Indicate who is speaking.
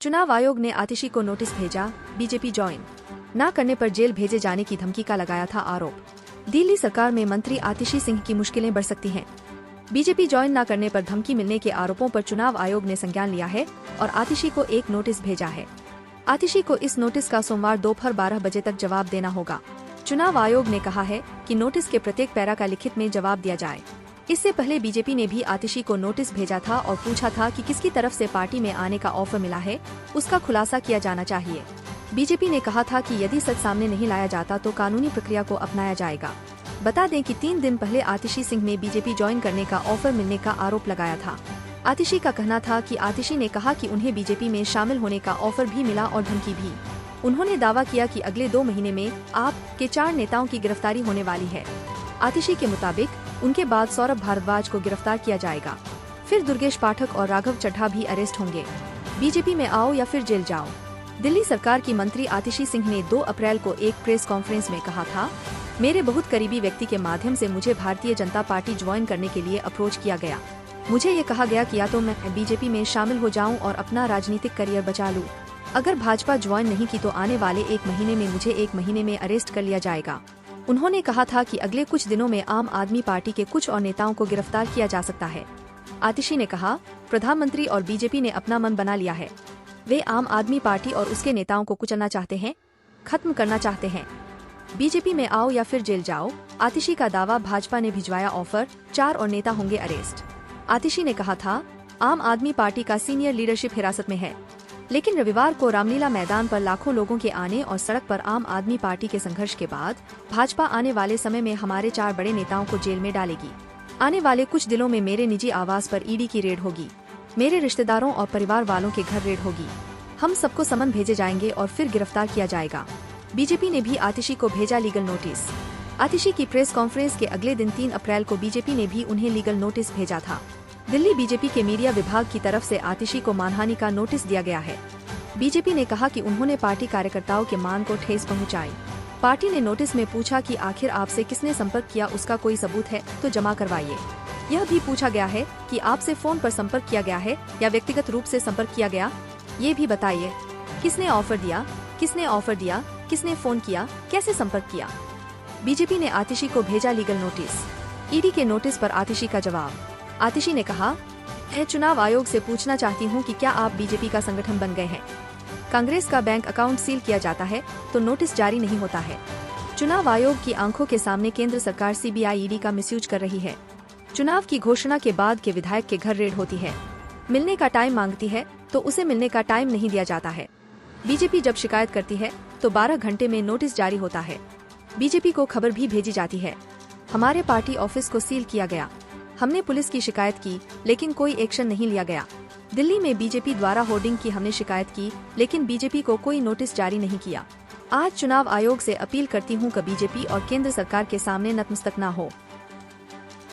Speaker 1: चुनाव आयोग ने आतिशी को नोटिस भेजा, बीजेपी ज्वाइन न करने पर जेल भेजे जाने की धमकी का लगाया था आरोप। दिल्ली सरकार में मंत्री आतिशी सिंह की मुश्किलें बढ़ सकती हैं। बीजेपी ज्वाइन न करने पर धमकी मिलने के आरोपों पर चुनाव आयोग ने संज्ञान लिया है और आतिशी को एक नोटिस भेजा है। आतिशी को इस नोटिस का सोमवार दोपहर 12 बजे तक जवाब देना होगा। चुनाव आयोग ने कहा है कि नोटिस के प्रत्येक पैरा का लिखित में जवाब दिया जाए। इससे पहले बीजेपी ने भी आतिशी को नोटिस भेजा था और पूछा था कि किसकी तरफ से पार्टी में आने का ऑफर मिला है, उसका खुलासा किया जाना चाहिए। बीजेपी ने कहा था कि यदि सच सामने नहीं लाया जाता तो कानूनी प्रक्रिया को अपनाया जाएगा। बता दें कि 3 दिन पहले आतिशी सिंह ने बीजेपी ज्वाइन करने का ऑफर मिलने का आरोप लगाया था। आतिशी का कहना था कि आतिशी ने कहा कि उन्हें बीजेपी में शामिल होने का ऑफर भी मिला और धमकी भी। उन्होंने दावा किया कि अगले 2 महीने में आप के 4 नेताओं की गिरफ्तारी होने वाली है। आतिशी के मुताबिक उनके बाद सौरभ भारद्वाज को गिरफ्तार किया जाएगा। फिर दुर्गेश पाठक और राघव चड्ढा भी अरेस्ट होंगे। बीजेपी में आओ या फिर जेल जाओ। दिल्ली सरकार की मंत्री आतिशी सिंह ने 2 अप्रैल को एक प्रेस कॉन्फ्रेंस में कहा था, मेरे बहुत करीबी व्यक्ति के माध्यम से मुझे भारतीय जनता पार्टी ज्वाइन करने के लिए अप्रोच किया गया। मुझे ये कहा गया कि या तो मैं बीजेपी में शामिल हो जाऊं और अपना राजनीतिक करियर बचा लूं। अगर भाजपा ज्वाइन नहीं की तो आने वाले 1 महीने में मुझे 1 महीने में अरेस्ट कर लिया जाएगा। उन्होंने कहा था कि अगले कुछ दिनों में आम आदमी पार्टी के कुछ और नेताओं को गिरफ्तार किया जा सकता है। आतिशी ने कहा, प्रधानमंत्री और बीजेपी ने अपना मन बना लिया है। वे आम आदमी पार्टी और उसके नेताओं को कुचलना चाहते हैं, खत्म करना चाहते हैं। बीजेपी में आओ या फिर जेल जाओ। आतिशी का दावा, भाजपा ने भिजवाया ऑफर, 4 और नेता होंगे अरेस्ट। आतिशी ने कहा था, आम आदमी पार्टी का सीनियर लीडरशिप हिरासत में है। लेकिन रविवार को रामलीला मैदान पर लाखों लोगों के आने और सड़क पर आम आदमी पार्टी के संघर्ष के बाद भाजपा आने वाले समय में हमारे 4 बड़े नेताओं को जेल में डालेगी। आने वाले कुछ दिनों में मेरे निजी आवास पर ईडी की रेड होगी। मेरे रिश्तेदारों और परिवार वालों के घर रेड होगी। हम सबको समन भेजे जाएंगे और फिर गिरफ्तार किया जाएगा। बीजेपी ने भी आतिशी को भेजा लीगल नोटिस। आतिशी की प्रेस कॉन्फ्रेंस के अगले दिन 3 अप्रैल को बीजेपी ने भी उन्हें लीगल नोटिस भेजा था। दिल्ली बीजेपी के मीडिया विभाग की तरफ से आतिशी को मानहानि का नोटिस दिया गया है। बीजेपी ने कहा कि उन्होंने पार्टी कार्यकर्ताओं के मान को ठेस पहुंचाई। पार्टी ने नोटिस में पूछा कि आखिर आपसे किसने संपर्क किया, उसका कोई सबूत है तो जमा करवाइए। यह भी पूछा गया है कि आपसे फोन पर संपर्क किया गया है या व्यक्तिगत रूप से संपर्क किया गया, ये भी बताइए। किसने ऑफर दिया, किसने फोन किया, कैसे संपर्क किया। बीजेपी ने आतिशी को भेजा लीगल नोटिस। ईडी के नोटिस पर आतिशी का जवाब। आतिशी ने कहा, मैं चुनाव आयोग से पूछना चाहती हूं कि क्या आप बीजेपी का संगठन बन गए हैं। कांग्रेस का बैंक अकाउंट सील किया जाता है तो नोटिस जारी नहीं होता है। चुनाव आयोग की आंखों के सामने केंद्र सरकार सीबीआई ईडी का मिसयूज कर रही है। चुनाव की घोषणा के बाद के विधायक के घर रेड होती है। मिलने का टाइम मांगती है तो उसे मिलने का टाइम नहीं दिया जाता है। बीजेपी जब शिकायत करती है तो 12 घंटे में नोटिस जारी होता है। बीजेपी को खबर भी भेजी जाती है, हमारे पार्टी ऑफिस को सील किया गया। हमने पुलिस की शिकायत की लेकिन कोई एक्शन नहीं लिया गया। दिल्ली में बीजेपी द्वारा होर्डिंग की हमने शिकायत की लेकिन बीजेपी को कोई नोटिस जारी नहीं किया। आज चुनाव आयोग से अपील करती हूं कि बीजेपी और केंद्र सरकार के सामने नतमस्तक न हो।